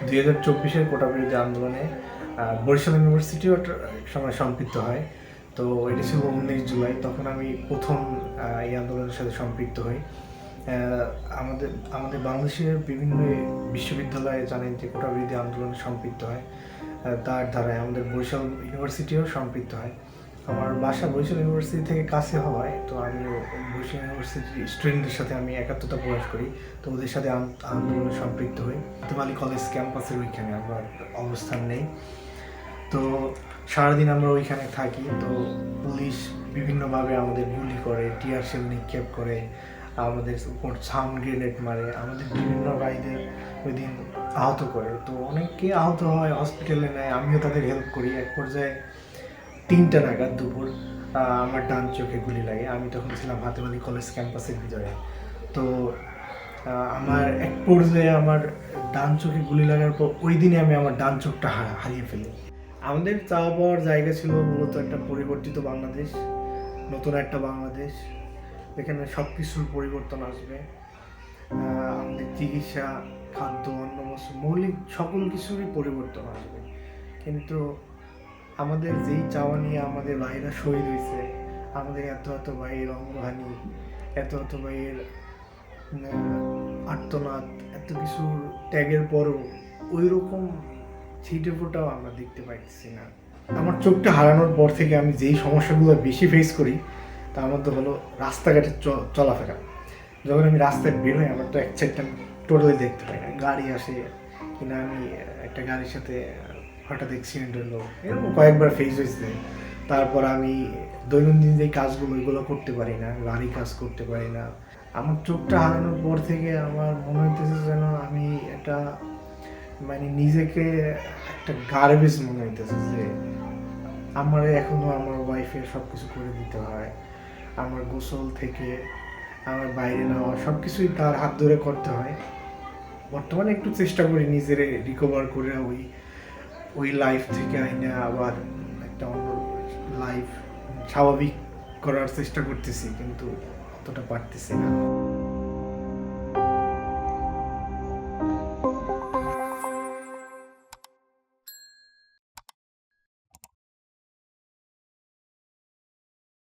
2024-এর কোটা বিরোধী আন্দোলনে বরিশাল ইউনিভার্সিটিও একটা সময় সম্পৃক্ত হয়। তো এটা ছিল 19 জুলাই। তখন আমি প্রথম এই আন্দোলনের সাথে সম্পৃক্ত হই। আমাদের আমাদের বাংলাদেশের বিভিন্ন বিশ্ববিদ্যালয়ে জানেন যে কোটা বিরোধী আন্দোলনে সম্পৃক্ত হয়। তার ধারায় আমাদের বরিশাল ইউনিভার্সিটিও সম্পৃক্ত হয়। আমার বাসা বরিশাল ইউনিভার্সিটি থেকে কাছে হওয়ায় তো আমি বরিশাল ইউনিভার্সিটির স্টুডেন্টদের সাথে আমি একাত্মতা প্রকাশ করি। তো ওদের সাথে আন্দোলনে সম্পৃক্ত হই। হাতিমালি কলেজ ক্যাম্পাসের ওইখানে আমরা অবস্থান নেই। তো সারাদিন আমরা ওইখানে থাকি। তো পুলিশ বিভিন্নভাবে আমাদের গুলি করে, টিয়ার শেল নিক্ষেপ করে, আমাদের উপর সাউন্ড গ্রেনেড মারে, আমাদের বিভিন্ন ভাইদের ওই দিন আহত করে। তো অনেকে আহত হয়, হসপিটালে নেয়, আমিও তাদের হেল্প করি। এক পর্যায়ে 3টা নাগাদ দুপুর আমার ডান চোখে গুলি লাগে। আমি তখন ছিলাম হাতিমালি কলেজ ক্যাম্পাসের ভিতরে। তো আমার এক পর্যায়ে আমার ডান চোখে গুলি লাগার পর ওই দিনে আমি আমার ডান চোখটা হারিয়ে ফেলি। আমাদের চাওয়া পাওয়ার জায়গা ছিল মূলত একটা পরিবর্তিত বাংলাদেশ, নতুন একটা বাংলাদেশ, যেখানে সব কিছুর পরিবর্তন আসবে। আমাদের চিকিৎসা, খাদ্য, অন্ন, বস্ত্র, মৌলিক সকল কিছুরই পরিবর্তন আসবে। কিন্তু আমাদের যেই চাওয়া নিয়ে আমাদের ভাইরা শহীদ হয়েছে, আমাদের এত এত ভাইয়ের অঙ্গহানি, এত এত ভাইয়ের আর্তনাদ, এত কিছুর ত্যাগের পরও ওই রকম ছিটে ফোটাও আমরা দেখতে পাইতেছি না। আমার চোখটা হারানোর পর থেকে আমি যেই সমস্যাগুলো বেশি ফেস করি তার মধ্যে হলো রাস্তাঘাটে চলাফেরা। যখন আমি রাস্তায় বের হই আমার তো এক সাইডটা টোটালি দেখতে পাই না, গাড়ি আসে কিনা, আমি একটা গাড়ির সাথে হঠাৎ অ্যাক্সিডেন্ট হলো, এরকম কয়েকবার ফেস হয়েছে। তারপর আমি দৈনন্দিন যে কাজগুলো ওইগুলো করতে পারি না, বাড়ি কাজ করতে পারি না। আমার চোখটা হারানোর পর থেকে আমার মনে হইতেছে যেন আমি একটা নিজেকে একটা গার্বেজ মনে হইতেছে যে আমার এখনো আমার ওয়াইফের সব কিছু করে দিতে হয়, আমার গোসল থেকে আমার বাইরে নেওয়া সব কিছুই তার হাত ধরে করতে হয়। বর্তমানে একটু চেষ্টা করি নিজের রিকভার করে ওই ওই লাইফ থেকে আইনে আবার একটা অন্য লাইফ স্বাভাবিক করার চেষ্টা করতেছি, কিন্তু অতটা পারতেছি না।